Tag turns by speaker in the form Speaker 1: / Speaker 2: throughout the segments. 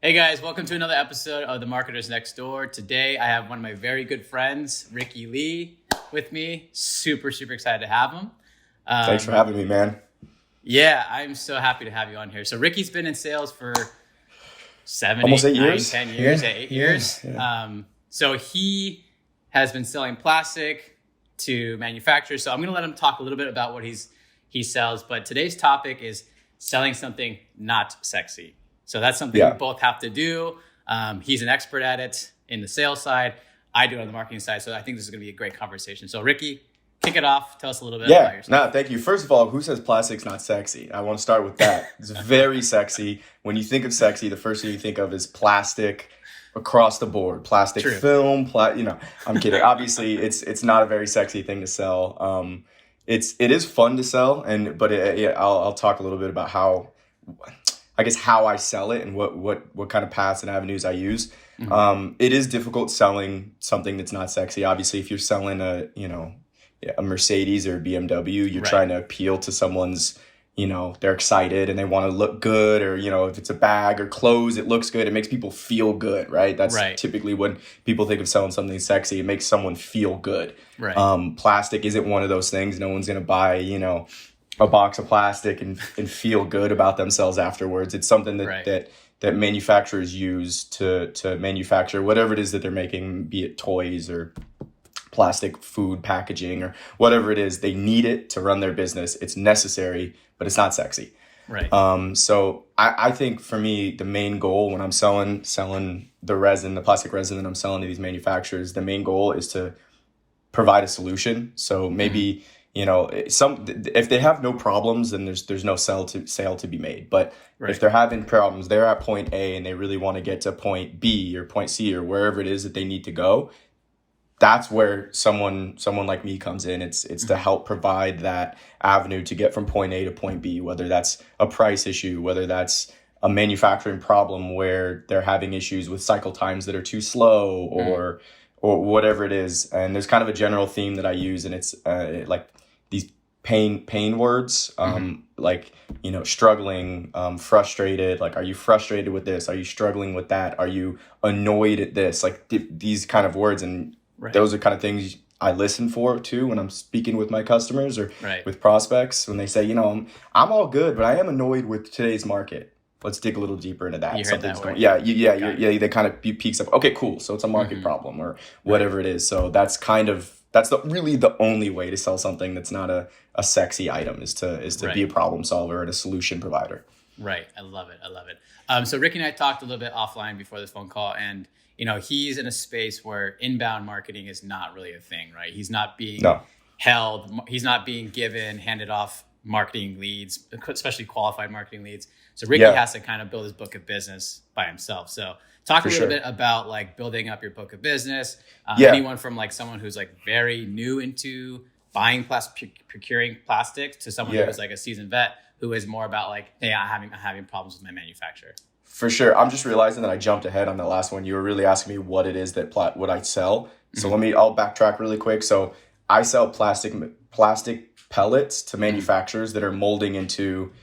Speaker 1: Hey guys, welcome to another episode of The Marketers Next Door. Today I have one of my very good friends, Rickey Lee, with me. Super excited to have him.
Speaker 2: Thanks for having me, man.
Speaker 1: Yeah, I'm so happy to have you on here. So Ricky's been in sales for 7,
Speaker 2: Almost
Speaker 1: 8,
Speaker 2: 8
Speaker 1: 9,
Speaker 2: years.
Speaker 1: 10 years,
Speaker 2: Yeah,
Speaker 1: 8
Speaker 2: yeah,
Speaker 1: years.
Speaker 2: yeah.
Speaker 1: So he has been selling plastic to manufacturers. So I'm going to let him talk a little bit about what he sells. But today's topic is selling something not sexy. So that's something we both have to do. He's an expert at it in the sales side. I do it on the marketing side. So I think this is going to be a great conversation. So Rickey, kick it off. Tell us a little bit about yourself.
Speaker 2: Thank you. First of all, who says plastic's not sexy? I want to start with that. It's very sexy. When you think of sexy, the first thing you think of is plastic across the board. Plastic film, I'm kidding. Obviously, it's not a very sexy thing to sell. It is fun to sell, but I'll talk a little bit about how I sell it and what kind of paths and avenues I use. Mm-hmm. It is difficult selling something that's not sexy. Obviously, if you're selling a Mercedes or a BMW, you're trying to appeal to someone's, they're excited and they want to look good, or, if it's a bag or clothes, it looks good. It makes people feel good, right? That's typically when people think of selling something sexy. It makes someone feel good. Right. Plastic isn't one of those things. No one's going to buy, a box of plastic and feel good about themselves afterwards. It's something that manufacturers use to manufacture whatever it is that they're making, be it toys or plastic food packaging or whatever it is. They need it to run their business. It's necessary, but it's not sexy.
Speaker 1: Right.
Speaker 2: So I think for me, the main goal when I'm selling the plastic resin that I'm selling to these manufacturers, the main goal is to provide a solution. So maybe, if they have no problems, then there's no sale to be made. But if they're having problems, they're at point A and they really want to get to point B or point C or wherever it is that they need to go. That's where someone like me comes in. It's to help provide that avenue to get from point A to point B, whether that's a price issue, whether that's a manufacturing problem where they're having issues with cycle times that are too slow or whatever it is. And there's kind of a general theme that I use, and it's like these pain words, struggling, frustrated. Like, are you frustrated with this? Are you struggling with that? Are you annoyed at this? Like these kind of words. And those are kind of things I listen for too when I'm speaking with my customers or with prospects, when they say, I'm all good, but I am annoyed with today's market. Let's dig a little deeper into that.
Speaker 1: You heard that word.
Speaker 2: They kind of peaks up. Okay, cool. So it's a market problem or whatever it is. So that's really the only way to sell something that's not a sexy item is to be a problem solver and a solution provider.
Speaker 1: Right. I love it. So Rickey and I talked a little bit offline before this phone call, and he's in a space where inbound marketing is not really a thing, right? He's not being he's not being handed off marketing leads, especially qualified marketing leads. So Rickey has to kind of build his book of business by himself. So talk a little bit about like building up your book of business. Anyone from like someone who's like very new into buying procuring plastic to someone who's like a seasoned vet who is more about like, hey, I'm having problems with my manufacturer.
Speaker 2: For sure. I'm just realizing that I jumped ahead on the last one. You were really asking me what it is what I sell. So I'll backtrack really quick. So I sell plastic pellets to manufacturers that are molding into,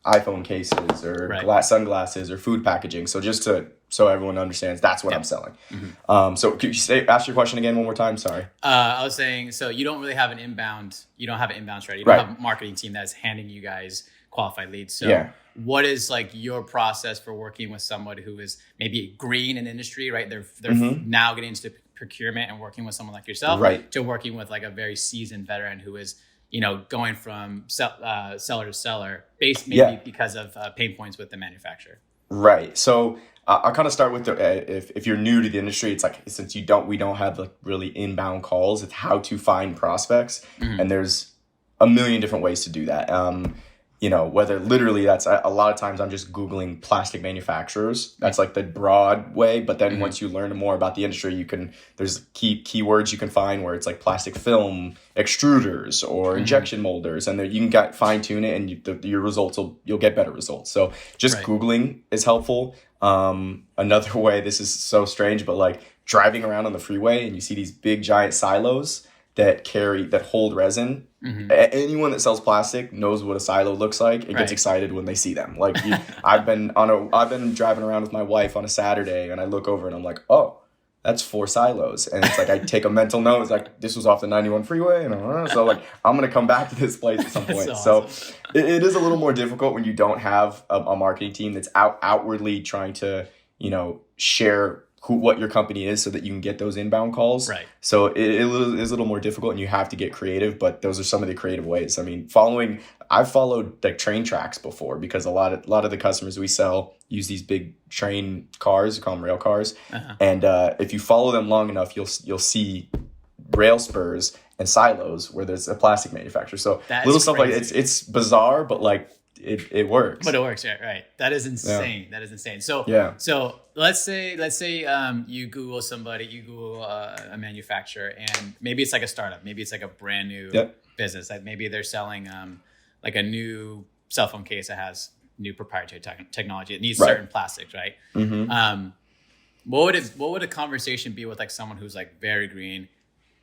Speaker 2: iPhone cases or sunglasses or food packagation. So just so everyone understands, that's what I'm selling. So could you ask your question again one more time? Sorry.
Speaker 1: I was saying, so you don't really have an inbound strategy. You don't have a marketing team that's handing you guys qualified leads. So what is like your process for working with someone who is maybe green in industry, right? They're now getting into procurement and working with someone like yourself to working with like a very seasoned veteran who is, going from seller to seller based maybe because of pain points with the manufacturer.
Speaker 2: Right. So I'll kind of start with if you're new to the industry, it's like, since we don't have like really inbound calls, it's how to find prospects. And there's a million different ways to do that. Whether literally that's a lot of times I'm just Googling plastic manufacturers. That's like the broad way. But then once you learn more about the industry, there's keywords you can find where it's like plastic film extruders or injection molders, and you can fine tune it, and your results you'll get better results. So just Googling is helpful. Another way, this is so strange, but like driving around on the freeway and you see these big giant silos. that hold resin. Anyone that sells plastic knows what a silo looks like. It gets excited when they see them. Like I've been driving around with my wife on a Saturday, and I look over and I'm like, oh, that's 4 silos. And it's like, I take a mental note. It's like, this was off the 91 freeway. And so like, I'm going to come back to this place at some point. Awesome. So it is a little more difficult when you don't have a marketing team that's outwardly trying to, share what your company is so that you can get those inbound calls.
Speaker 1: Right.
Speaker 2: So it is a little more difficult, and you have to get creative, but those are some of the creative ways. I mean, I've followed like train tracks before, because a lot of the customers we sell use these big train cars, we call them rail cars. And if you follow them long enough, you'll see rail spurs and silos where there's a plastic manufacturer. So little stuff like it's bizarre, but like it works.
Speaker 1: But it works, right? That is insane. That is insane. So So let's say you Google a manufacturer, and maybe it's like a startup, maybe it's like a brand new business. Like maybe they're selling like a new cell phone case that has new proprietary technology. It needs certain plastics, right? What would a conversation be with like someone who's like very green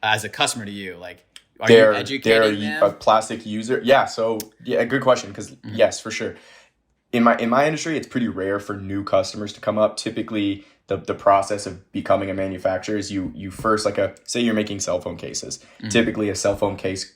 Speaker 1: as a customer to you? Like, are you educating them?
Speaker 2: A plastic user? Yeah. So good question. Because yes, for sure. In my industry, it's pretty rare for new customers to come up. Typically, the process of becoming a manufacturer is you first, say you're making cell phone cases. Typically, a cell phone case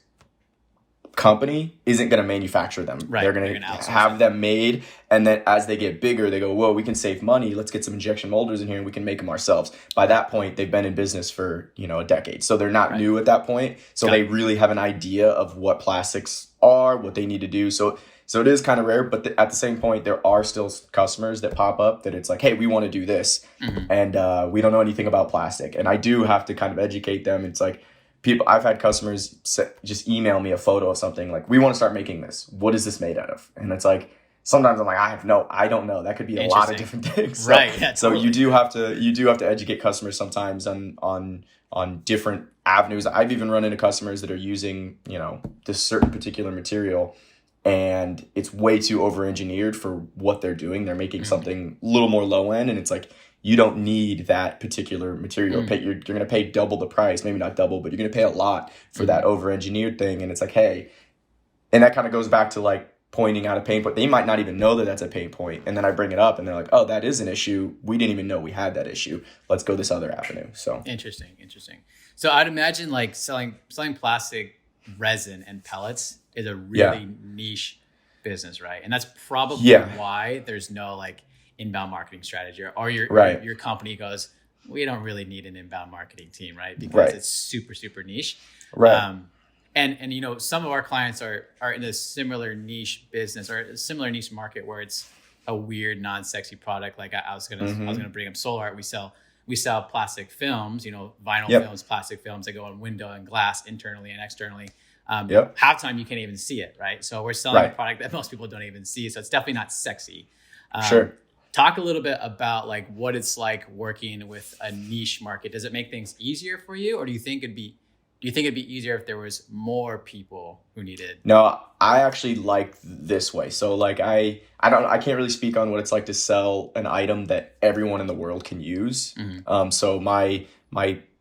Speaker 2: company isn't going to manufacture them.
Speaker 1: Right.
Speaker 2: They're going to have them made, and then as they get bigger, they go, whoa, we can save money. Let's get some injection molders in here and we can make them ourselves. By that point, they've been in business for a decade. So they're not new at that point. So they really have an idea of what plastics are, what they need to do. So it is kind of rare, but at the same point, there are still customers that pop up that it's like, hey, we want to do this. And we don't know anything about plastic. And I do have to kind of educate them. It's like, I've had customers just email me a photo of something like, we want to start making this. What is this made out of? And it's like, sometimes I'm like, I don't know. That could be a lot of different things. So,
Speaker 1: right. Yeah, totally.
Speaker 2: So you do have to educate customers sometimes on different avenues. I've even run into customers that are using, this certain particular material, and it's way too over-engineered for what they're doing. They're making something a little more low end, and it's like, you don't need that particular material. You're going to pay double the price, maybe not double, but you're going to pay a lot for that over-engineered thing. And it's like, hey, and that kind of goes back to like pointing out a pain point. They might not even know that that's a pain point. And then I bring it up and they're like, oh, that is an issue. We didn't even know we had that issue. Let's go this other avenue. So
Speaker 1: Interesting. So I'd imagine like selling plastic resin and pellets is a really niche business, right? And that's probably why there's no like inbound marketing strategy, or your company goes, we don't really need an inbound marketing team, right? Because it's super, super niche.
Speaker 2: Right.
Speaker 1: And some of our clients are in a similar niche business or a similar niche market where it's a weird, non-sexy product. Like I was gonna bring up Solar Art. We sell plastic films, vinyl films, plastic films that go on window and glass internally and externally. Half time you can't even see it, right? So we're selling a product that most people don't even see. So it's definitely not sexy.
Speaker 2: Sure.
Speaker 1: Talk a little bit about like what it's like working with a niche market. Does it make things easier for you, or do you think it'd be easier if there was more people who needed?
Speaker 2: No, I actually like this way. So like I can't really speak on what it's like to sell an item that everyone in the world can use. So my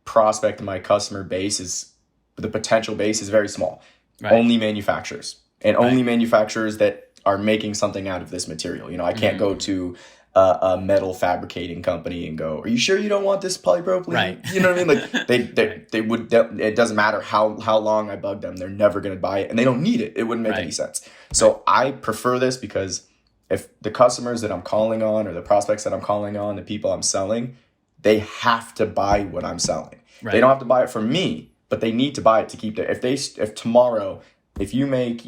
Speaker 2: prospect and my customer base the potential base is very small. Only manufacturers and only manufacturers that are making something out of this material. I can't go to a metal fabricating company and go, are you sure you don't want this polypropylene?
Speaker 1: Right.
Speaker 2: You know what I mean? Like they would, it doesn't matter how long I bug them, they're never going to buy it, and they don't need it. It wouldn't make any sense. So I prefer this because if the customers that I'm calling on, or the prospects that I'm calling on, the people I'm selling, they have to buy what I'm selling. They don't have to buy it from me, but they need to buy it to keep their, if tomorrow, if you make,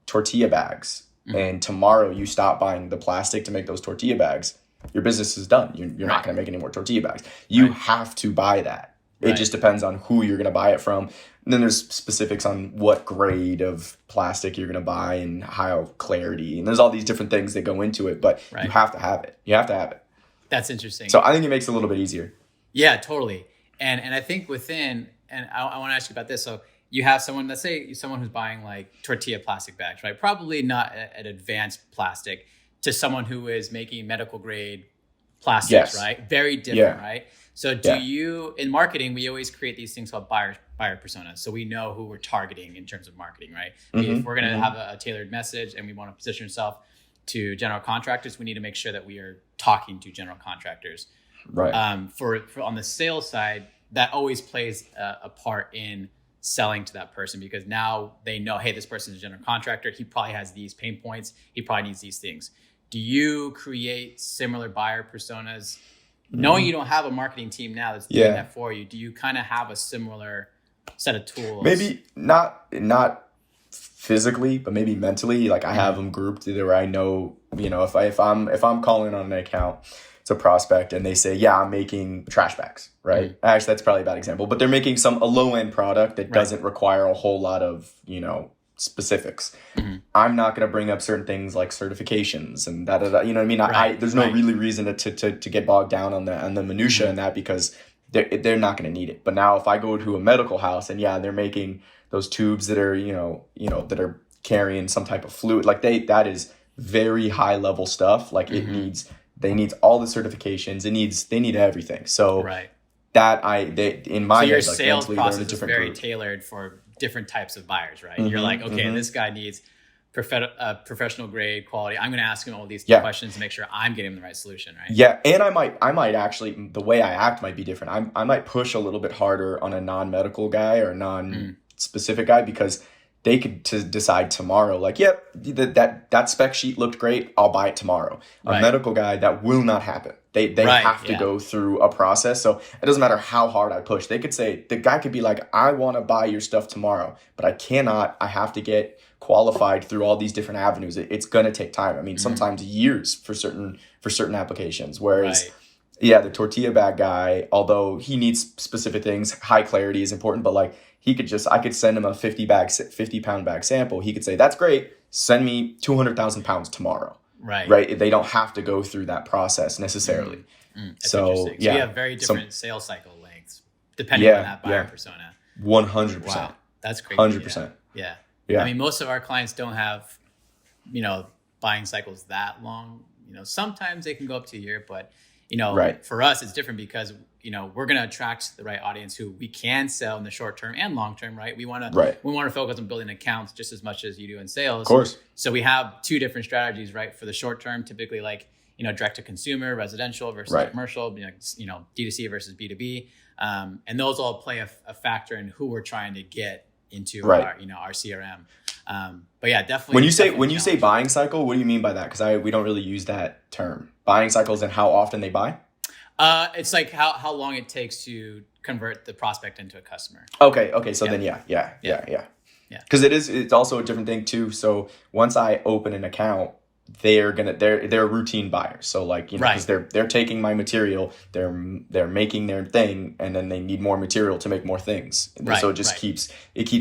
Speaker 2: tortilla bags, and tomorrow you stop buying the plastic to make those tortilla bags, your business is done. You're not going to make any more tortilla bags. You have to buy that. It just depends on who you're going to buy it from. And then there's specifics on what grade of plastic you're going to buy and how clarity. And there's all these different things that go into it, but you have to have it. You have to have it.
Speaker 1: That's interesting.
Speaker 2: So I think it makes it a little bit easier.
Speaker 1: Yeah, totally. And I think and I want to ask you about this. So you have someone, let's say someone who's buying like tortilla plastic bags, right? Probably not an advanced plastic, to someone who is making medical grade plastics, right? Very different, right? So do you, in marketing, we always create these things called buyer personas. So we know who we're targeting in terms of marketing, right? If we're going to have a tailored message and we want to position ourselves to general contractors, we need to make sure that we are talking to general contractors.
Speaker 2: Right.
Speaker 1: For on the sales side, that always plays a part in selling to that person, because now they know, hey, this person is a general contractor. He probably has these pain points. He probably needs these things. Do you create similar buyer personas? Knowing you don't have a marketing team now that's doing that for you, do you kind of have a similar set of tools?
Speaker 2: Maybe not physically, but maybe mentally. Like I have them grouped where I know, if I'm calling on an account, it's a prospect, and they say, yeah, I'm making trash bags, right? Actually, that's probably a bad example, but they're making a low end product that doesn't require a whole lot of, specifics. I'm not going to bring up certain things like certifications and you know what I mean? There's no really reason to get bogged down on the minutia in that, because they're not going to need it. But now if I go to a medical house and they're making those tubes that are, that are carrying some type of fluid, like that is very high level stuff. Like they need all the certifications. They need everything. So in my
Speaker 1: so your
Speaker 2: head, like,
Speaker 1: sales process is very
Speaker 2: group.
Speaker 1: Tailored for different types of buyers, right? You're like, okay, this guy needs professional grade quality. I'm going to ask him all these questions to make sure I'm getting him the right solution, right?
Speaker 2: Yeah, and I might actually, the way I act might be different. I might push a little bit harder on a non-medical guy or non-specific guy, because they could decide tomorrow, like, yep, that spec sheet looked great, I'll buy it tomorrow. A medical guy, that will not happen. They have to go through a process. So it doesn't matter how hard I push. They could say, the guy could be like, I want to buy your stuff tomorrow, but I cannot. I have to get qualified through all these different avenues. It's going to take time. I mean, sometimes years for certain applications. Whereas, the tortilla bag guy, although he needs specific things, high clarity is important, but like I could send him a 50 pound bag sample. He could say, that's great. Send me 200,000 pounds tomorrow. Right. They don't have to go through that process necessarily.
Speaker 1: So you have very different sales cycle lengths depending on that buyer persona.
Speaker 2: 100%.
Speaker 1: Wow. That's crazy.
Speaker 2: 100%.
Speaker 1: Yeah. I mean, most of our clients don't have, buying cycles that long. Sometimes they can go up to a year, but, for us, it's different because, we're going to attract the right audience who we can sell in the short term and long term, right? We want to focus on building accounts just as much as you do in sales.
Speaker 2: Of course.
Speaker 1: So we have two different strategies, right? For the short term, typically like, direct to consumer, residential versus commercial, D2C versus B2B. And those all play a factor in who we're trying to get into our CRM. But yeah, definitely.
Speaker 2: When you say buying cycle, what do you mean by that? Because we don't really use that term. Buying cycles and how often they buy?
Speaker 1: It's like how long it takes to convert the prospect into a customer.
Speaker 2: Okay. So then, yeah. Because it's also a different thing too. So once I open an account, they're routine buyers. So like, because they're taking my material, they're making their thing, and then they need more material to make more things. So it just keeps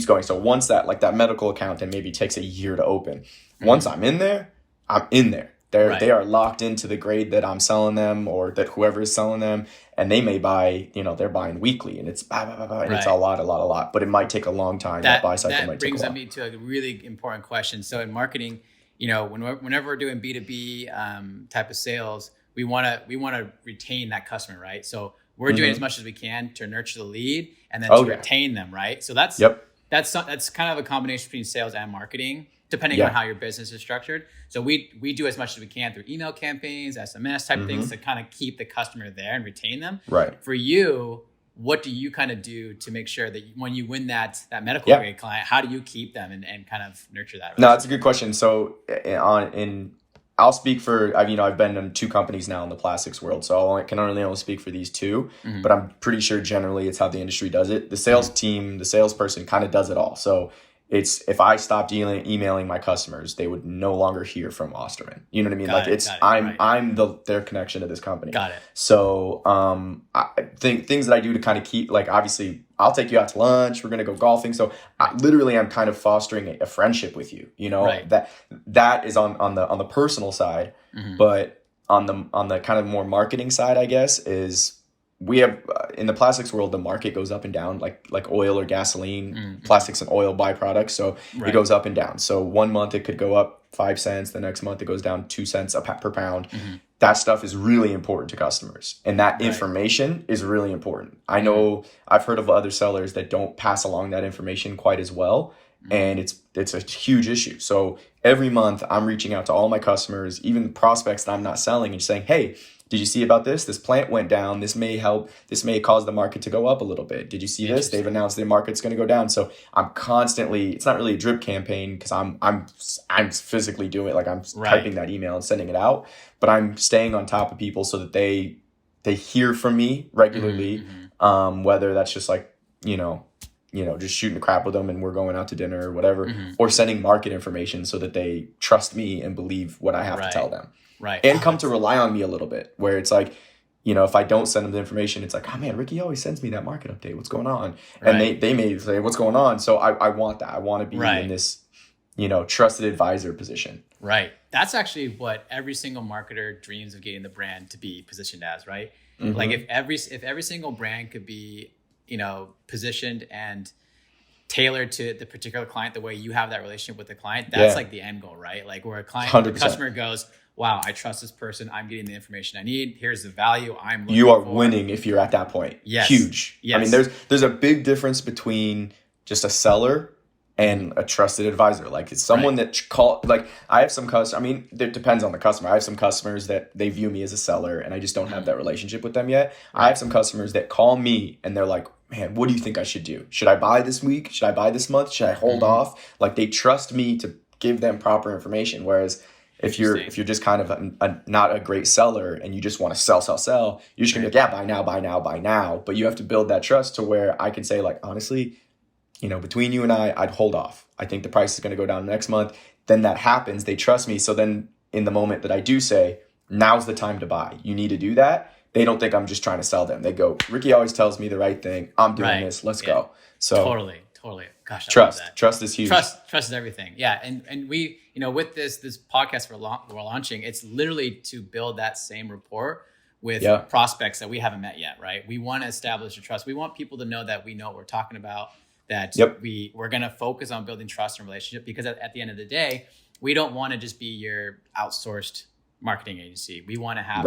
Speaker 2: going. So once that medical account then maybe takes a year to open. Once I'm in there, I'm in there. They are locked into the grade that I'm selling them, or that whoever is selling them, and they may buy, they're buying weekly, and it's and it's a lot, but it might take a long time. That buy cycle might take a while.
Speaker 1: That brings me to a really important question. So in marketing, whenever we're doing B2B type of sales, we want to retain that customer, right? So we're doing as much as we can to nurture the lead and then to retain them, right? So that's kind of a combination between sales and marketing, depending on how your business is structured. So we do as much as we can through email campaigns, SMS type things to kind of keep the customer there and retain them.
Speaker 2: Right.
Speaker 1: For you, what do you kind of do to make sure that when you win that medical grade client, how do you keep them and kind of nurture that?
Speaker 2: No, that's a good question. So I'll speak for, I've been in 2 companies now in the plastics world, so I can only speak for these 2, but I'm pretty sure generally it's how the industry does it. The sales team, the salesperson kind of does it all. So it's, if I stopped emailing my customers, they would no longer hear from Osterman. You know what I mean? I'm their connection to this company.
Speaker 1: Got it.
Speaker 2: So I think things that I do to kind of keep, like, obviously I'll take you out to lunch, we're going to go golfing. So I'm kind of fostering a friendship with you, that is on the personal side, but on the kind of more marketing side, I guess, is we have in the plastics world, the market goes up and down like oil or gasoline, plastics and oil byproducts. So it goes up and down. So 1 month it could go up 5 cents. The next month it goes down 2 cents per pound. That stuff is really important to customers, and that information is really important. I know I've heard of other sellers that don't pass along that information quite as well. And it's a huge issue. So every month I'm reaching out to all my customers, even prospects that I'm not selling, and saying, hey, did you see about this? This plant went down. This may help. This may cause the market to go up a little bit. Did you see this? They've announced the market's going to go down. So I'm constantly, it's not really a drip campaign because I'm physically doing it. Like I'm typing that email and sending it out, but I'm staying on top of people so that they hear from me regularly. Whether that's just like, just shooting the crap with them and we're going out to dinner or whatever, or sending market information so that they trust me and believe what I have to tell them. And come to rely on me a little bit, where it's like, if I don't send them the information, it's like, oh man, Ricky always sends me that market update. What's going on? And they may say, what's going on? So I want that. I want to be in this, trusted advisor position. Right.
Speaker 1: That's actually what every single marketer dreams of getting the brand to be positioned as, right? Like if every single brand could be, positioned and tailored to the particular client, the way you have that relationship with the client, that's like the end goal, right? Like where the customer goes, wow, I trust this person. I'm getting the information I need. Here's the value I'm looking for.
Speaker 2: You are winning if you're at that point.
Speaker 1: Yes.
Speaker 2: Huge.
Speaker 1: Yes.
Speaker 2: I mean, there's a big difference between just a seller and a trusted advisor. Like it's someone that I have some customers, I mean, it depends on the customer. I have some customers that they view me as a seller and I just don't have that relationship with them yet. I have some customers that call me and they're like, man, what do you think I should do? Should I buy this week? Should I buy this month? Should I hold off? Like they trust me to give them proper information. Whereas if you're just kind of not a great seller and you just want to sell, you're just gonna be like, yeah, buy now. But you have to build that trust to where I can say like, honestly, between you and I'd hold off. I think the price is going to go down next month. Then that happens. They trust me. So then in the moment that I do say, now's the time to buy, you need to do that. They don't think I'm just trying to sell them. They go, Ricky always tells me the right thing. I'm doing this. Let's go. So
Speaker 1: totally. Gosh,
Speaker 2: trust is huge.
Speaker 1: Trust is everything. Yeah. And we, with this podcast we're launching, it's literally to build that same rapport with prospects that we haven't met yet. Right. We want to establish a trust. We want people to know that we know what we're talking about, that we're going to focus on building trust and relationship, because at the end of the day, we don't want to just be your outsourced marketing agency. We want to have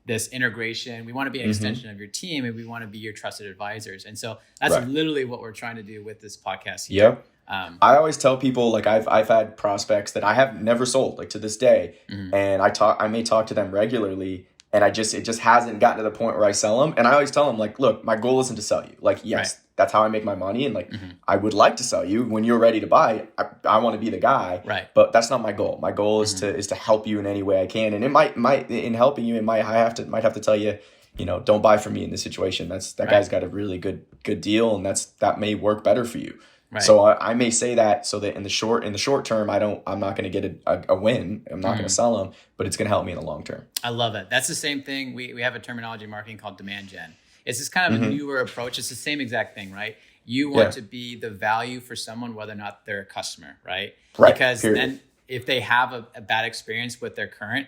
Speaker 1: this integration. We want to be an extension of your team, and we want to be your trusted advisors. And so that's literally what we're trying to do with this podcast here.
Speaker 2: I always tell people, like I've had prospects that I have never sold, like to this day. And I may talk to them regularly, and it just hasn't gotten to the point where I sell them. And I always tell them like, look, my goal isn't to sell you. Like, yes, that's how I make my money. And like, I would like to sell you when you're ready to buy. I want to be the guy, but that's not my goal. My goal is to help you in any way I can. And it might in helping you, might have to tell you, don't buy from me in this situation. That guy's got a really good deal, and that may work better for you. So I may say that so that in the short term, I'm not going to get a win. I'm not going to sell them, but it's going to help me in the long term.
Speaker 1: I love it. That's the same thing. We have a terminology in marketing called demand gen. It's this kind of a newer approach. It's the same exact thing, right? You want to be the value for someone, whether or not they're a customer, right? Because then if they have a bad experience with their current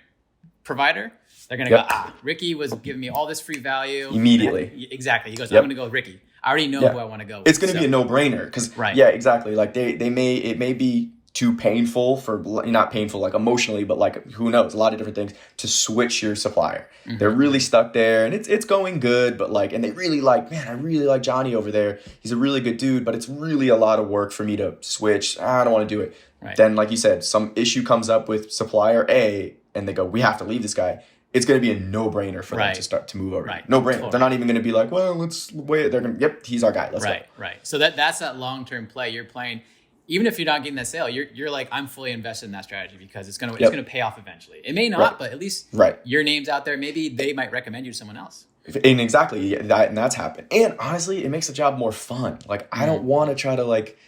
Speaker 1: provider, they're going to go, Ricky was giving me all this free value.
Speaker 2: Immediately.
Speaker 1: Exactly. He goes, I'm going to go with Ricky. I already know who I want to go with.
Speaker 2: It's going to be a no-brainer because, exactly. Like it may be too painful not painful, like emotionally, but like who knows, a lot of different things to switch your supplier. They're really stuck there and it's going good, but like, and they really I really like Johnny over there. He's a really good dude, but it's really a lot of work for me to switch. I don't want to do it. Then, like you said, some issue comes up with supplier A and they go, we have to leave this guy. It's going to be a no-brainer for them to start to move over. No-brainer. Totally. They're not even going to be like, well, let's wait. They're going to, he's our guy. Let's go.
Speaker 1: Right. So that's that long-term play. You're playing, even if you're not getting that sale, you're like, I'm fully invested in that strategy because it's going to pay off eventually. It may not, but at least your name's out there. Maybe they might recommend you to someone else.
Speaker 2: And exactly. And that's happened. And honestly, it makes the job more fun. Like, I don't want to try to like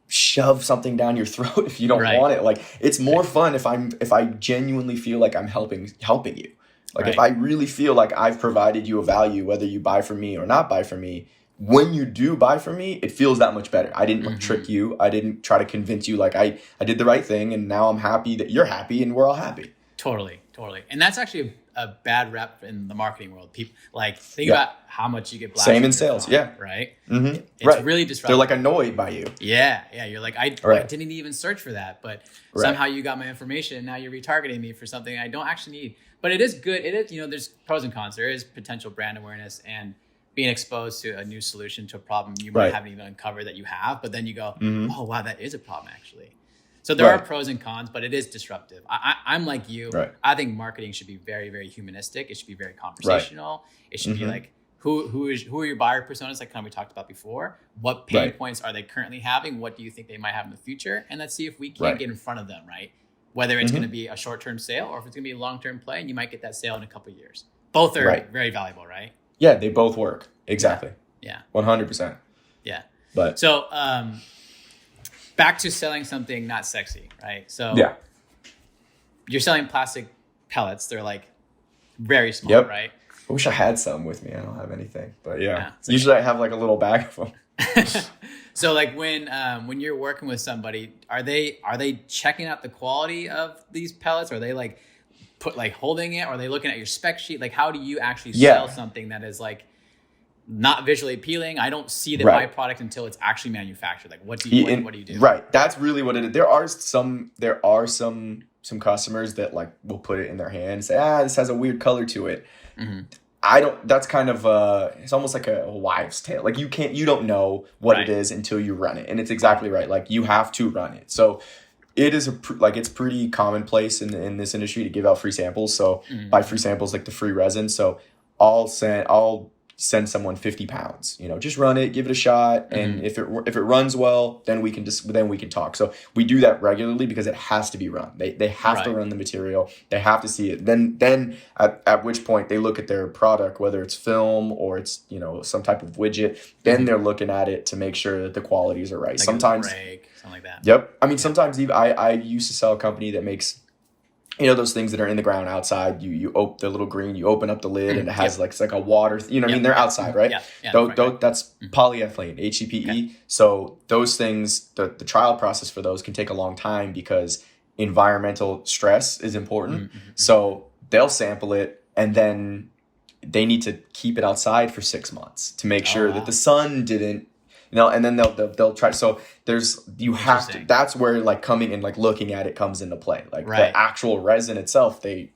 Speaker 2: shove something down your throat if you don't want it. Like, it's more fun if I genuinely feel like I'm helping you. Like if I really feel like I've provided you a value, whether you buy from me or not buy from me, when you do buy from me, it feels that much better. I didn't trick you. I didn't try to convince you. Like I did the right thing, and now I'm happy that you're happy and we're all happy.
Speaker 1: Totally. And that's actually a bad rep in the marketing world. People like think about how much you get blasted.
Speaker 2: Same in sales,
Speaker 1: right?
Speaker 2: Mm-hmm.
Speaker 1: It's really disruptive.
Speaker 2: They're like annoyed by you.
Speaker 1: Yeah. You're like, I didn't even search for that, but somehow you got my information and now you're retargeting me for something I don't actually need. But it is good. It is, there's pros and cons. There is potential brand awareness and being exposed to a new solution to a problem you might haven't even uncovered that you have, but then you go, oh wow, that is a problem actually. So there are pros and cons, but it is disruptive. I'm like you. I think marketing should be very, very humanistic. It should be very conversational. It should be like, who are your buyer personas, like kind of we talked about before? What pain points are they currently having? What do you think they might have in the future? And let's see if we can't get in front of them, right? Whether it's going to be a short-term sale or if it's going to be a long-term play, and you might get that sale in a couple of years. Both are very valuable, right?
Speaker 2: Yeah, they both work. Exactly.
Speaker 1: Yeah.
Speaker 2: 100%.
Speaker 1: Yeah.
Speaker 2: But
Speaker 1: so back to selling something not sexy, right? So you're selling plastic pellets. They're like very small, right?
Speaker 2: I wish I had some with me. I don't have anything, but usually I have like a little bag of them.
Speaker 1: So like when you're working with somebody, are they checking out the quality of these pellets? Are they like holding it? Or are they looking at your spec sheet? Like how do you actually sell something that is like not visually appealing? I don't see the byproduct until it's actually manufactured. Like what do you do? Right.
Speaker 2: That's really what it is. There are some customers that like will put it in their hand and say, this has a weird color to it. That's kind of it's almost like a wives' tale. Like you don't know what it is until you run it. And it's exactly right. Like you have to run it. So it is it's pretty commonplace in this industry to give out free samples. So by free samples, like the free resin. So I'll send someone 50 pounds, just run it, give it a shot. And if it runs well, then we can talk. So we do that regularly because it has to be run. They have to run the material. They have to see it. Then at which point they look at their product, whether it's film or it's, some type of widget, then they're looking at it to make sure that the qualities are right.
Speaker 1: Like
Speaker 2: sometimes
Speaker 1: something like that.
Speaker 2: Yep. I mean, sometimes even I used to sell a company that makes, those things that are in the ground outside, you open the little green, you open up the lid and it has it's like a water, I mean, they're outside, right? That's polyethylene, HDPE. Okay. So those things, the trial process for those can take a long time because environmental stress is important. So they'll sample it and then they need to keep it outside for 6 months to make sure that the sun didn't, and then they'll try. So have to, that's where like coming and like looking at it comes into play. Like the actual resin itself, I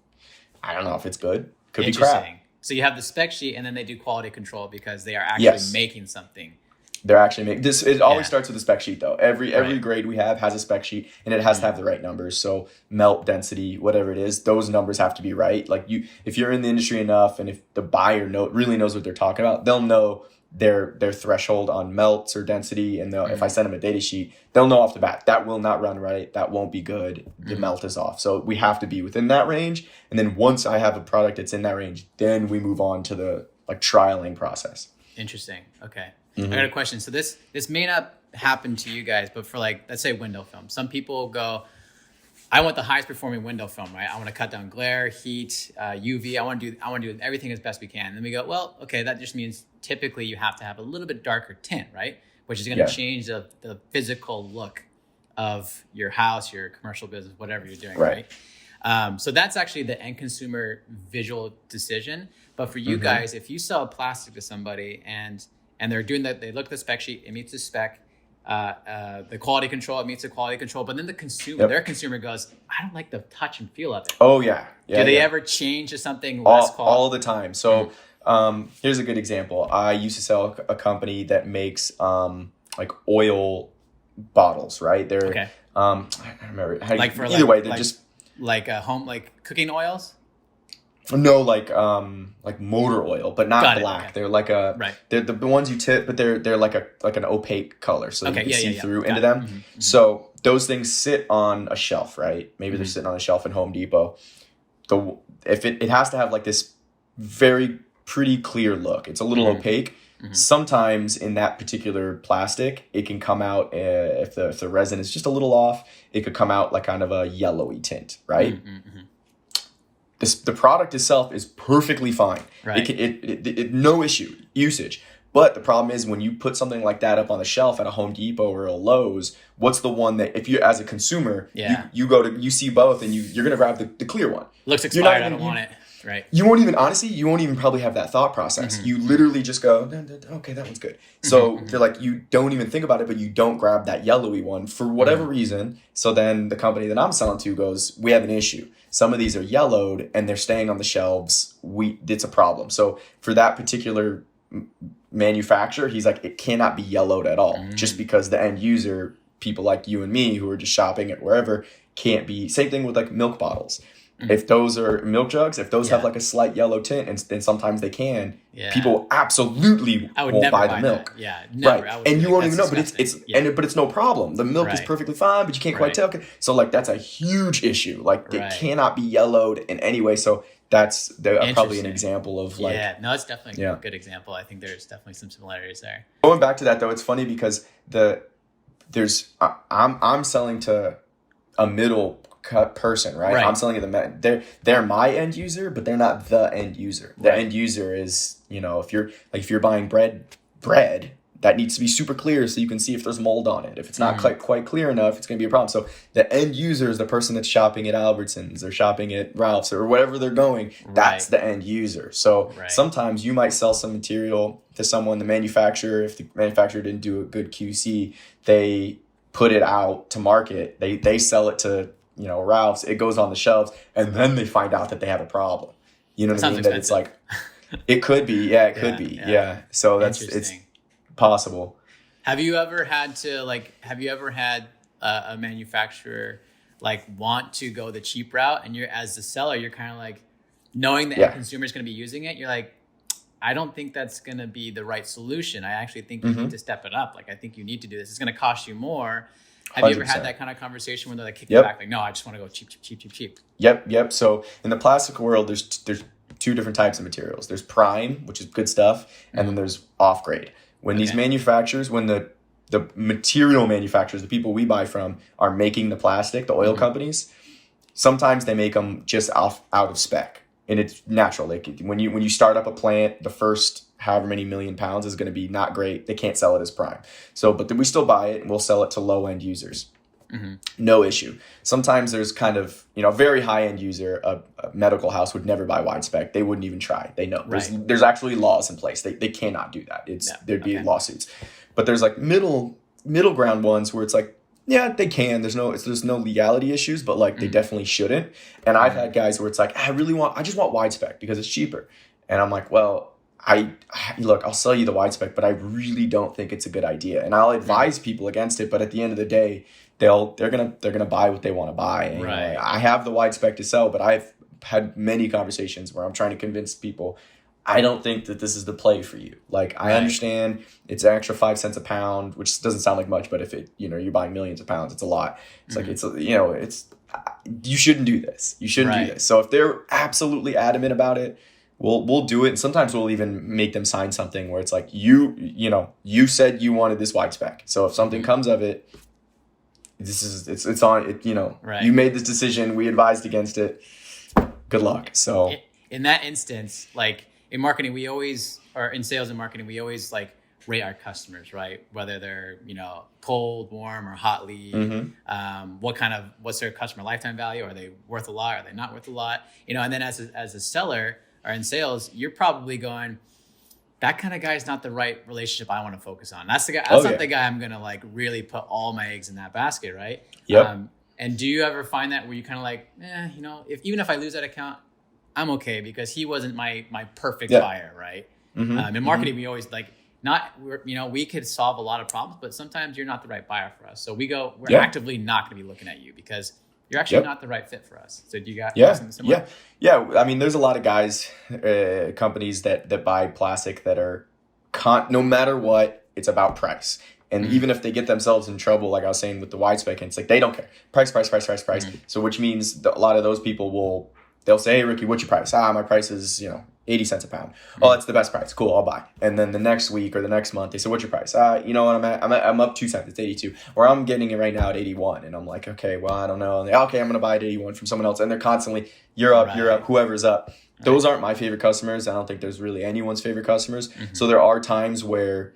Speaker 2: don't know if it's good. Could be crap.
Speaker 1: So you have the spec sheet and then they do quality control because they are actually making something.
Speaker 2: They're actually making this. It always starts with a spec sheet though. Every grade we have has a spec sheet and it has to have the right numbers. So melt density, whatever it is, those numbers have to be right. Like if you're in the industry enough and if the buyer really knows what they're talking about, they'll know their threshold on melts or density, and if I send them a data sheet, they'll know off the bat that will not run right, that won't be good, the melt is off. So we have to be within that range, and then once I have a product that's in that range, then we move on to the like trialing process.
Speaker 1: Interesting. Okay. I got a question. So this may not happen to you guys, but for like, let's say window film, some people go, I want the highest performing window film, right? I want to cut down glare, heat, UV. I want to do everything as best we can. And then we go, well, okay, that just means typically you have to have a little bit darker tint, right? Which is going to change the physical look of your house, your commercial business, whatever you're doing, right? So that's actually the end consumer visual decision. But for you guys, if you sell plastic to somebody and they're doing that, they look at the spec sheet, it meets the spec. The quality control, it meets the quality control, but then the consumer, their consumer goes, I don't like the touch and feel of it.
Speaker 2: Oh yeah.
Speaker 1: Do they ever change to something less quality?
Speaker 2: All the time. So here's a good example. I used to sell a company that makes like oil bottles, right? They're I don't remember how
Speaker 1: like for
Speaker 2: either way, they're just
Speaker 1: like home cooking oils.
Speaker 2: No, like motor oil, but not black. Okay. They're like they're the ones you tip, but they're like an opaque color, so you can see through into them. So those things sit on a shelf, right? Maybe they're sitting on a shelf in Home Depot. If it has to have like this very pretty clear look. It's a little opaque. Sometimes in that particular plastic, it can come out if the resin is just a little off. It could come out like kind of a yellowy tint, right? The product itself is perfectly fine. Right. It no issue, usage. But the problem is when you put something like that up on the shelf at a Home Depot or a Lowe's, what's the one that if you as a consumer, you see both and you're going to grab the clear one.
Speaker 1: Looks expired, I don't want it. Right.
Speaker 2: You won't even probably have that thought process. You literally just go, okay, that one's good. So they're like, you don't even think about it, but you don't grab that yellowy one for whatever reason. So then the company that I'm selling to goes, we have an issue. Some of these are yellowed and they're staying on the shelves. It's a problem. So for that particular manufacturer, he's like, it cannot be yellowed at all, just because the end user, people like you and me who are just shopping at wherever, can't be. Same thing with like milk bottles. If those are milk jugs, if those have like a slight yellow tint, and sometimes they can, people absolutely won't buy the milk.
Speaker 1: That. Yeah, never.
Speaker 2: Right. And you won't even know, but it's no problem. The milk is perfectly fine, but you can't quite tell. So like that's a huge issue. Like it cannot be yellowed in any way. So that's probably an example of like.
Speaker 1: Yeah, no, it's definitely a good example. I think there's definitely some similarities there.
Speaker 2: Going back to that though, it's funny because I'm selling to a middle cut person, right? I'm selling to the they're my end user, but they're not the end user. The end user is, if you're buying bread that needs to be super clear so you can see if there's mold on it. If it's not quite clear enough, it's going to be a problem. So the end user is the person that's shopping at Albertsons or shopping at Ralph's or wherever they're going. That's the end user. So sometimes you might sell some material to someone, the manufacturer, if the manufacturer didn't do a good QC, they put it out to market. They sell it to Ralph's, it goes on the shelves, and then they find out that they have a problem. You know what I mean? That it's like, it could be, it could be. Yeah. So it's possible.
Speaker 1: Have you ever had a manufacturer like want to go the cheap route, and you're, as the seller, you're kind of like, knowing that the consumer is going to be using it, you're like, I don't think that's going to be the right solution. I actually think you need to step it up. Like, I think you need to do this. It's going to cost you more. Have 100%. You ever had that kind of conversation where they're like kicking back, like, no, I just want to go cheap?
Speaker 2: Yep. So in the plastic world, there's two different types of materials. There's prime, which is good stuff, and then there's off grade. When these manufacturers, when the material manufacturers, the people we buy from, are making the plastic, the oil companies, sometimes they make them just out of spec, and it's natural. Like when you start up a plant, the first however many million pounds is going to be not great. They can't sell it as prime. So, but then we still buy it and we'll sell it to low end users. No issue. Sometimes there's kind of, very high end user, a medical house would never buy wide spec. They wouldn't even try. They know there's actually laws in place. They cannot do that. There'd be lawsuits. But there's like middle ground ones where it's like, yeah, they can. There's no legality issues, but like they definitely shouldn't. And I've had guys where it's like, I just want wide spec because it's cheaper. And I'm like, well, I'll sell you the wide spec, but I really don't think it's a good idea. And I'll advise people against it, but at the end of the day, they're gonna buy what they want to buy. And, I have the wide spec to sell, but I've had many conversations where I'm trying to convince people, I don't think that this is the play for you. Like, I understand it's an extra 5 cents a pound, which doesn't sound like much, but if you're buying millions of pounds, it's a lot. It's like, you shouldn't do this. You shouldn't do this. So if they're absolutely adamant about it, we'll do it. And sometimes we'll even make them sign something where it's like, you said you wanted this wide spec. So if something comes of it, it's on it, you made this decision. We advised against it. Good luck. So
Speaker 1: in that instance, like in marketing, in sales and marketing, we always like rate our customers, right? Whether they're, cold, warm, or hot lead, what's their customer lifetime value? Are they worth a lot? Are they not worth a lot? And then as a seller, or in sales, you're probably going, that kind of guy is not the right relationship I want to focus on. That's the guy. That's not the guy I'm gonna like really put all my eggs in that basket, right?
Speaker 2: Yep.
Speaker 1: And do you ever find that where you kind of like, even if I lose that account, I'm okay because he wasn't my perfect buyer, right? In marketing, we always like we could solve a lot of problems, but sometimes you're not the right buyer for us. So we're actively not going to be looking at you because you're actually not the right fit for us. So do you got something similar?
Speaker 2: Yeah. I mean, there's a lot of guys, companies that buy plastic that are no matter what, it's about price. And even if they get themselves in trouble, like I was saying with the wide spec, it's like they don't care. Price. So which means a lot of those people they'll say, hey, Ricky, what's your price? My price is, 80 cents a pound. Oh, that's the best price. Cool, I'll buy. And then the next week or the next month, they say, what's your price? You know what, I'm up 2 cents. It's 82. Or I'm getting it right now at 81. And I'm like, okay, well, I don't know. And okay, I'm going to buy it at 81 from someone else. And they're constantly, you're up, whoever's up. Those aren't my favorite customers. I don't think there's really anyone's favorite customers. So there are times where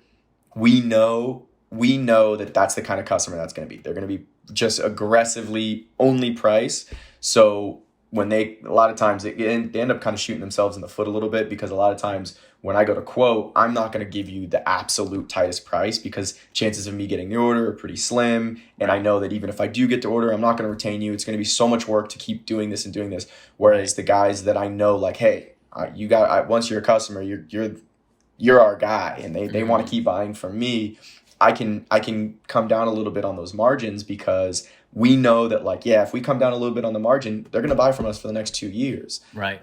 Speaker 2: we know that that's the kind of customer that's going to be. They're going to be just aggressively only price. So when a lot of times they end up kind of shooting themselves in the foot a little bit, because a lot of times when I go to quote, I'm not going to give you the absolute tightest price, because chances of me getting the order are pretty slim. And I know that even if I do get the order, I'm not going to retain you. It's going to be so much work to keep doing this and doing this. Whereas the guys that I know, like, hey, once you're a customer, you're our guy, and they want to keep buying from me. I can come down a little bit on those margins, because we know that, like, yeah, if we come down a little bit on the margin, they're going to buy from us for the next 2 years.
Speaker 1: Right.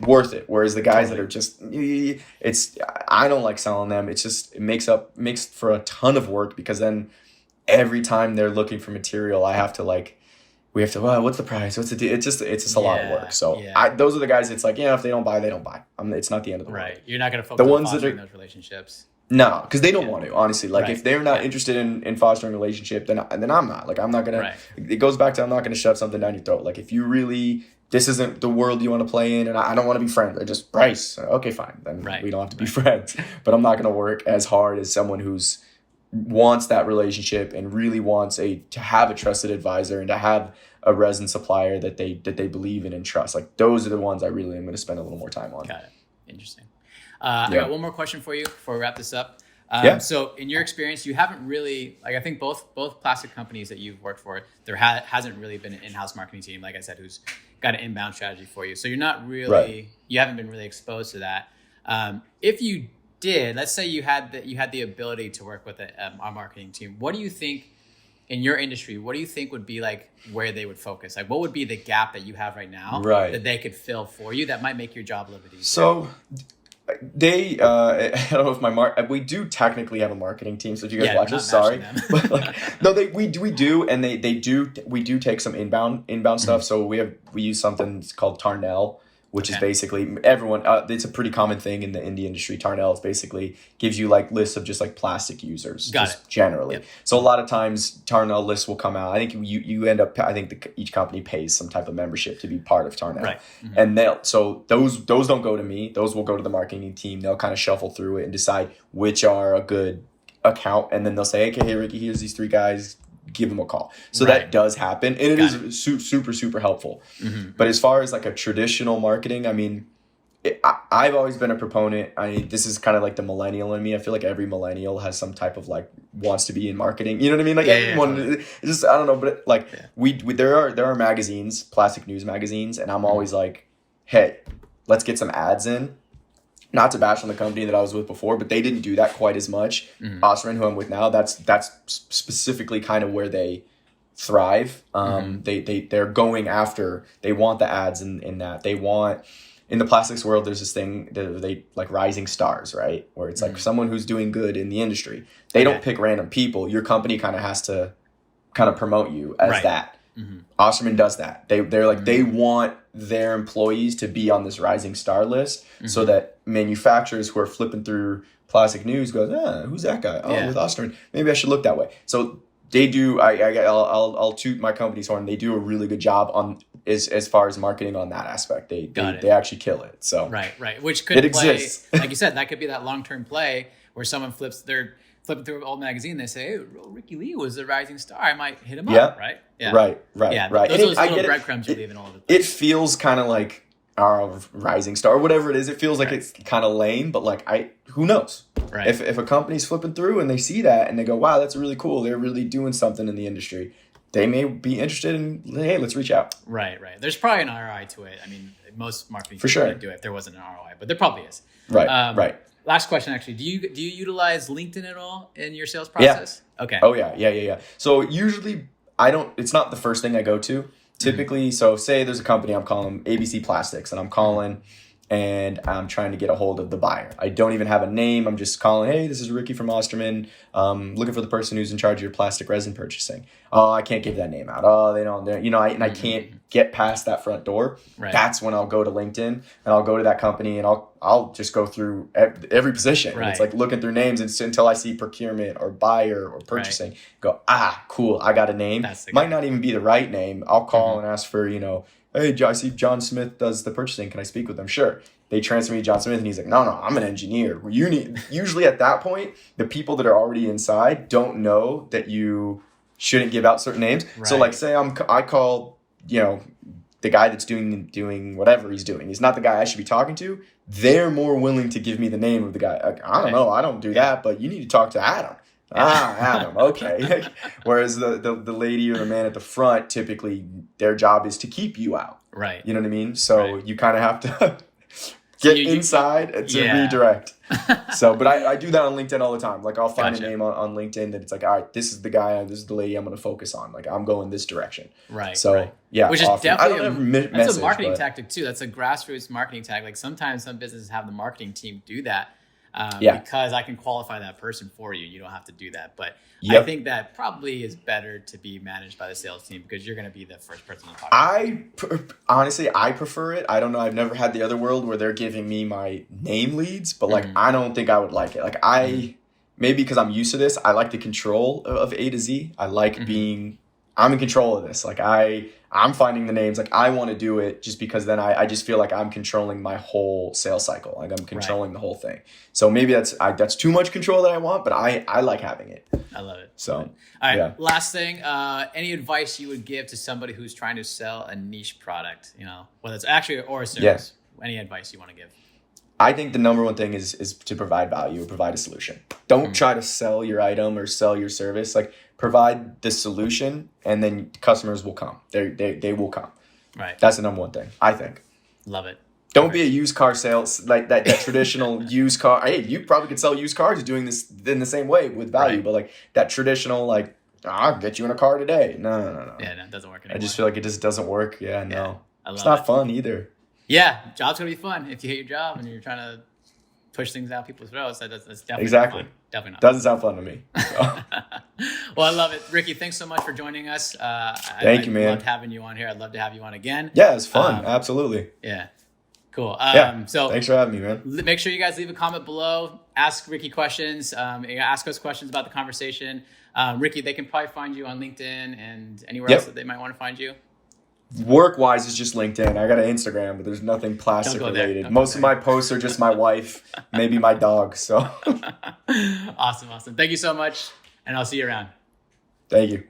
Speaker 2: Worth it. Whereas the guys that are just, I don't like selling them. It's just, it makes for a ton of work, because then every time they're looking for material, we have to, well, what's the price? What's the deal? It's just a lot of work. So those are the guys. It's like, yeah, if they don't buy, they don't buy. It's not the end of the world.
Speaker 1: Right. You're not going to focus on fostering those relationships.
Speaker 2: No, because they don't want to, honestly. Like, if they're not interested in fostering a relationship, then I'm not. Like, I'm not going to, it goes back to, I'm not going to shove something down your throat. Like, if you really, this isn't the world you want to play in, and I don't want to be friends, I just price. Okay, fine. Then we don't have to be friends. But I'm not going to work as hard as someone who's wants that relationship and really wants to have a trusted advisor and to have a resin supplier that they believe in and trust. Like, those are the ones I really am going to spend a little more time on.
Speaker 1: Got it. Interesting. I got one more question for you before we wrap this up. So in your experience, you haven't really, like, I think both plastic companies that you've worked for, there hasn't really been an in-house marketing team, like I said, who's got an inbound strategy for you. So you're not really, you haven't been really exposed to that. If you did, let's say you had the ability to work with a marketing team, what do you think in your industry, what do you think would be like where they would focus? Like, what would be the gap that you have right now that they could fill for you that might make your job a little bit easier?
Speaker 2: So I don't know if we do technically have a marketing team. So if you guys watch this, sorry, but like, no, we do, and we do take some inbound stuff. So we use something called Tarnell, which is basically everyone. It's a pretty common thing in the indie industry. Tarnell is basically gives you like lists of just like plastic users, generally. Yep. So a lot of times Tarnell lists will come out. I think you end up. I think each company pays some type of membership to be part of Tarnell,
Speaker 1: right?
Speaker 2: And those don't go to me. Those will go to the marketing team. They'll kind of shuffle through it and decide which are a good account, and then they'll say, okay, hey Ricky, here's these 3 guys. Give them a call. So that does happen, and it is super, super helpful. But as far as like a traditional marketing, I mean, I've always been a proponent. This is kind of like the millennial in me. I feel like every millennial has some type of like wants to be in marketing. You know what I mean? Like everyone, it's just, I don't know, but like we there are magazines, plastic news magazines, and I'm always like, hey, let's get some ads in. Not to bash on the company that I was with before, but they didn't do that quite as much. Osram, who I'm with now, that's specifically kind of where they thrive. They're going after, they want the ads in that. They want, in the plastics world, there's this thing that they like rising stars, right? Where it's like someone who's doing good in the industry. They don't pick random people. Your company kind of has to kind of promote you as that. Osterman does that. They're like, they want their employees to be on this rising star list so that manufacturers who are flipping through plastic news go, who's that guy? Oh, with Osterman. Maybe I should look that way. So they do, I'll toot my company's horn. They do a really good job on as far as marketing on that aspect. They actually kill it. So
Speaker 1: right. Which could exists. Like you said, that could be that long-term play where someone flipping through an old magazine, they say, hey, Rickey Lee was a rising star. I might hit him up, right? Yeah.
Speaker 2: Right.
Speaker 1: Those are little breadcrumbs you're leaving all over the place.
Speaker 2: It feels kind of like our rising star, whatever it is. It feels like it's kind of lame, but like who knows? Right. If a company's flipping through and they see that and they go, wow, that's really cool. They're really doing something in the industry. They may be interested in, hey, let's reach out. Right.
Speaker 1: There's probably an ROI to it. I mean, most marketing
Speaker 2: for sure
Speaker 1: would do it if there wasn't an ROI, but there probably is.
Speaker 2: Right.
Speaker 1: Last question, actually. Do you utilize LinkedIn at all in your sales process?
Speaker 2: Yeah. Okay. Oh, yeah. So usually it's not the first thing I go to. Typically, so say there's a company, I'm calling ABC Plastics, and I'm calling and I'm trying to get a hold of the buyer. I don't even have a name. I'm just calling, hey, this is Ricky from Osterman. Looking for the person who's in charge of your plastic resin purchasing. Oh, I can't give that name out. Oh, they don't, I can't get past that front door. Right. That's when I'll go to LinkedIn and I'll go to that company and I'll just go through every position. Right. It's like looking through names until I see procurement or buyer or purchasing. Go, cool, I got a name. Might not even be the right name. I'll call and ask for, hey, I see John Smith does the purchasing. Can I speak with him? Sure. They transfer me to John Smith and he's like, no, I'm an engineer. Usually at that point, the people that are already inside don't know that you shouldn't give out certain names. Right. So like say I call, the guy that's doing whatever he's doing. He's not the guy I should be talking to. They're more willing to give me the name of the guy. Like, I don't know. I don't do that, but you need to talk to Adam. Adam. Okay. Whereas the lady or the man at the front, typically their job is to keep you out.
Speaker 1: Right.
Speaker 2: You know what I mean? So you kind of have to get inside to redirect. So, but I do that on LinkedIn all the time. Like I'll find a name on LinkedIn that it's like, all right, this is the guy, this is the lady I'm going to focus on. Like I'm going this direction.
Speaker 1: Right.
Speaker 2: So yeah,
Speaker 1: which is definitely that's a marketing
Speaker 2: but,
Speaker 1: tactic too. That's a grassroots marketing tactic. Like sometimes some businesses have the marketing team do that. Because I can qualify that person for you. You don't have to do that. But I think that probably is better to be managed by the sales team because you're going to be the first person to talk to.
Speaker 2: Honestly, I prefer it. I don't know. I've never had the other world where they're giving me my name leads, but like, I don't think I would like it. Like maybe because I'm used to this, I like the control of A to Z. I like I'm in control of this. Like I'm finding the names. Like I want to do it just because then I just feel like I'm controlling my whole sales cycle. Like I'm controlling the whole thing. So maybe that's too much control that I want, but I like having it.
Speaker 1: I love it.
Speaker 2: So,
Speaker 1: all right. Last thing, any advice you would give to somebody who's trying to sell a niche product, whether it's actually or a service, any advice you want to give?
Speaker 2: I think the number one thing is to provide value or provide a solution. Don't try to sell your item or sell your service. Like provide the solution and then customers will come. They will come.
Speaker 1: Right.
Speaker 2: That's the number one thing, I think.
Speaker 1: Love it.
Speaker 2: Don't be a used car sales, like that traditional used car. Hey, you probably could sell used cars doing this in the same way with value, but like that traditional, like, I'll get you in a car today. No.
Speaker 1: Yeah, no, it doesn't work anymore.
Speaker 2: I just feel like it just doesn't work. Yeah, no. It's not fun either.
Speaker 1: Yeah, job's going to be fun. If you hate your job and you're trying to push things down people's throats, that's definitely not fun. Definitely not.
Speaker 2: Doesn't sound fun to me. So.
Speaker 1: Well, I love it. Rickey, thanks so much for joining us.
Speaker 2: Thank you, man.
Speaker 1: I loved having you on here. I'd love to have you on again.
Speaker 2: Yeah, it's fun. Absolutely.
Speaker 1: Yeah. Cool.
Speaker 2: So thanks for having me, man.
Speaker 1: Make sure you guys leave a comment below. Ask Rickey questions. Ask us questions about the conversation. Rickey, they can probably find you on LinkedIn and anywhere else that they might want to find you.
Speaker 2: Work-wise, it's just LinkedIn. I got an Instagram, but there's nothing plastic related. Most of my posts are just my wife, maybe my dog. So
Speaker 1: Awesome. Thank you so much, and I'll see you around.
Speaker 2: Thank you.